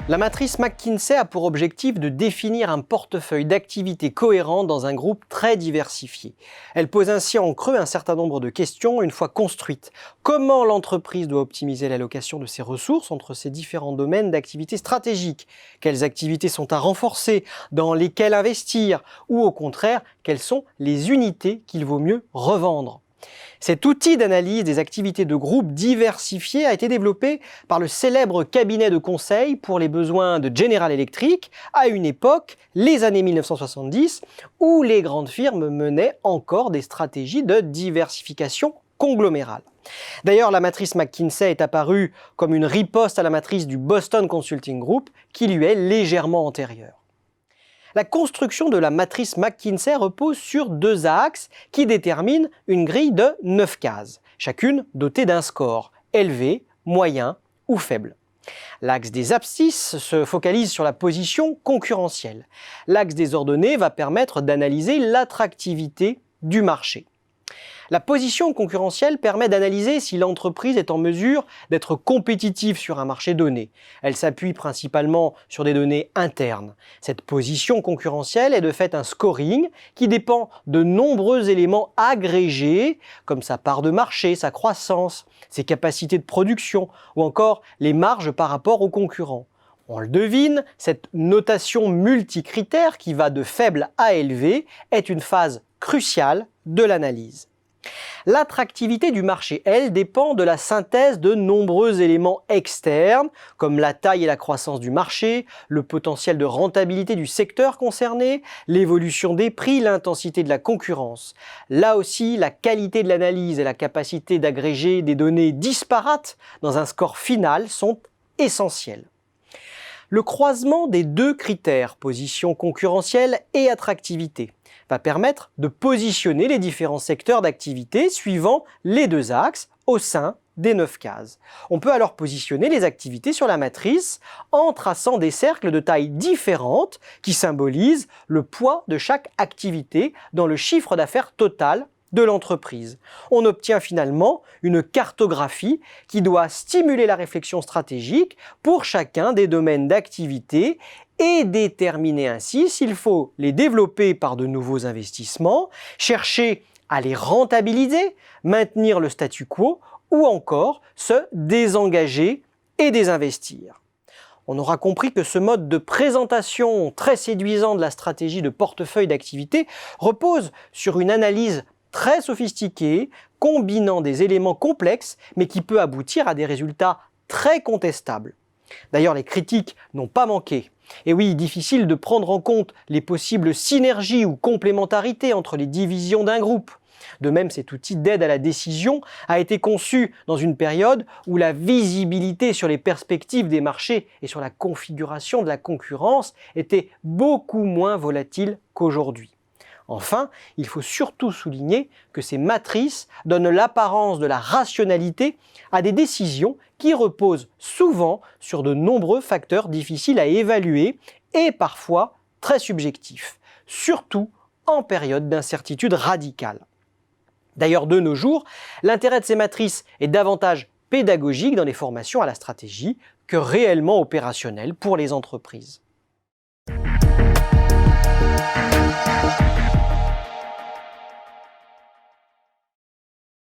La matrice McKinsey a pour objectif de définir un portefeuille d'activités cohérent dans un groupe très diversifié. Elle pose ainsi en creux un certain nombre de questions une fois construite. Comment l'entreprise doit optimiser l'allocation de ses ressources entre ses différents domaines d'activités stratégiques? Quelles activités sont à renforcer? Dans lesquelles investir? Ou au contraire, quelles sont les unités qu'il vaut mieux revendre? Cet outil d'analyse des activités de groupe diversifiées a été développé par le célèbre cabinet de conseil pour les besoins de General Electric à une époque, les années 1970, où les grandes firmes menaient encore des stratégies de diversification conglomérale. D'ailleurs, la matrice McKinsey est apparue comme une riposte à la matrice du Boston Consulting Group qui lui est légèrement antérieure. La construction de la matrice McKinsey repose sur deux axes qui déterminent une grille de 9 cases, chacune dotée d'un score, élevé, moyen ou faible. L'axe des abscisses se focalise sur la position concurrentielle. L'axe des ordonnées va permettre d'analyser l'attractivité du marché. La position concurrentielle permet d'analyser si l'entreprise est en mesure d'être compétitive sur un marché donné. Elle s'appuie principalement sur des données internes. Cette position concurrentielle est de fait un scoring qui dépend de nombreux éléments agrégés, comme sa part de marché, sa croissance, ses capacités de production ou encore les marges par rapport aux concurrents. On le devine, cette notation multicritère qui va de faible à élevé est une phase cruciale de l'analyse. L'attractivité du marché, elle, dépend de la synthèse de nombreux éléments externes, comme la taille et la croissance du marché, le potentiel de rentabilité du secteur concerné, l'évolution des prix, l'intensité de la concurrence. Là aussi, la qualité de l'analyse et la capacité d'agréger des données disparates dans un score final sont essentielles. Le croisement des deux critères, position concurrentielle et attractivité, va permettre de positionner les différents secteurs d'activité suivant les deux axes au sein des 9 cases. On peut alors positionner les activités sur la matrice en traçant des cercles de tailles différentes qui symbolisent le poids de chaque activité dans le chiffre d'affaires total de l'entreprise. On obtient finalement une cartographie qui doit stimuler la réflexion stratégique pour chacun des domaines d'activité et déterminer ainsi s'il faut les développer par de nouveaux investissements, chercher à les rentabiliser, maintenir le statu quo ou encore se désengager et désinvestir. On aura compris que ce mode de présentation très séduisant de la stratégie de portefeuille d'activité repose sur une analyse très sophistiquée, combinant des éléments complexes mais qui peut aboutir à des résultats très contestables. D'ailleurs, les critiques n'ont pas manqué. Et oui, difficile de prendre en compte les possibles synergies ou complémentarités entre les divisions d'un groupe. De même, cet outil d'aide à la décision a été conçu dans une période où la visibilité sur les perspectives des marchés et sur la configuration de la concurrence était beaucoup moins volatile qu'aujourd'hui. Enfin, il faut surtout souligner que ces matrices donnent l'apparence de la rationalité à des décisions qui reposent souvent sur de nombreux facteurs difficiles à évaluer et parfois très subjectifs, surtout en période d'incertitude radicale. D'ailleurs, de nos jours, l'intérêt de ces matrices est davantage pédagogique dans les formations à la stratégie que réellement opérationnel pour les entreprises.